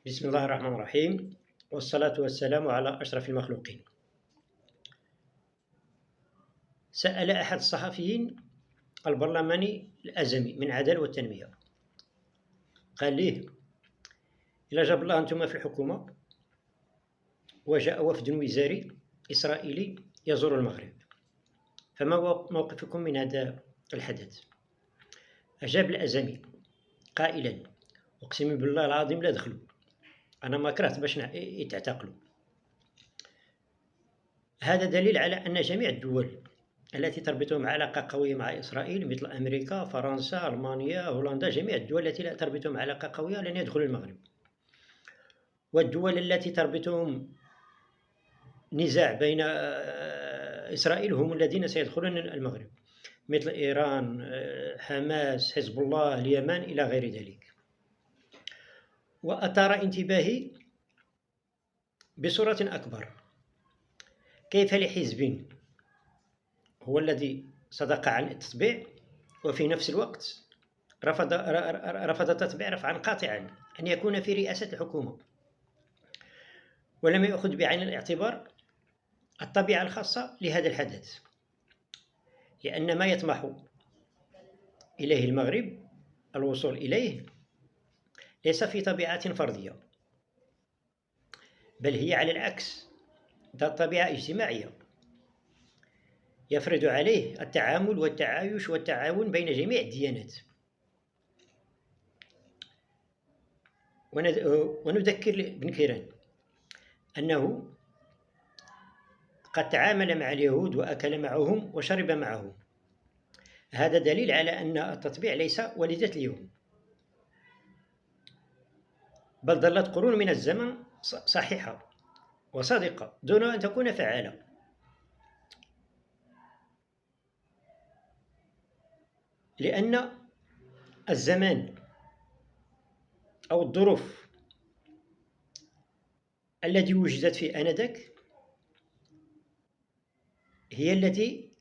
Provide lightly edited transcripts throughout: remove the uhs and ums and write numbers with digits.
بسم الله الرحمن الرحيم، والصلاة والسلام على أشرف المخلوقين. سأل أحد الصحفيين البرلماني الأزمي من العدالة والتنمية، قال ليه: إلا جاب الله أنتم في الحكومة وجاء وفد وزاري إسرائيلي يزور المغرب، فما موقفكم من هذا الحدث؟ أجاب الأزمي قائلا: أقسم بالله العظيم لا دخلوا، أنا ما كرهت باش يتعتقلوا. هذا دليل على أن جميع الدول التي تربطهم علاقة قوية مع إسرائيل مثل أمريكا، فرنسا، ألمانيا، هولندا، جميع الدول التي لا تربطهم علاقة قوية لن يدخلوا المغرب. والدول التي تربطهم نزاع بين إسرائيل هم الذين سيدخلون المغرب، مثل إيران، حماس، حزب الله، اليمن إلى غير ذلك. وأثار انتباهي بصورة أكبر كيف لحزب هو الذي صدق عن التطبيع وفي نفس الوقت رفض التطبيع رفعا قاطعا أن يكون في رئاسة الحكومة، ولم يأخذ بعين الاعتبار الطبيعة الخاصة لهذا الحدث، لأن ما يطمح إليه المغرب الوصول إليه ليس في طبيعة فردية، بل هي على العكس ذات طبيعة اجتماعية يفرض عليه التعامل والتعايش والتعاون بين جميع الديانات. ونذكر بن كيران أنه قد تعامل مع اليهود وأكل معهم وشرب معهم. هذا دليل على أن التطبيع ليس وليدة اليوم، بل ظلت قرون من الزمن صحيحة وصادقة دون أن تكون فعالة. لأن الزمان أو الظروف التي وجدت في آنذاك هي التي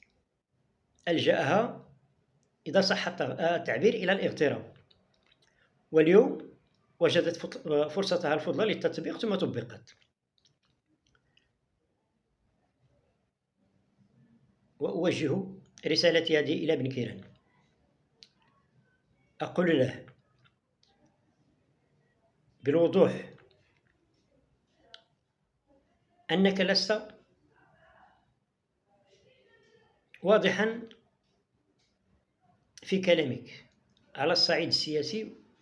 ألجأها، إذا صح التعبير، إلى الاغتراب، واليوم وجدت فرصتها الفضلى للتطبيق ثم طبقت. وأوجه رسالتي هذه إلى ابن كيران، أقول له بالوضوح أنك لست واضحا في كلامك على الصعيد السياسي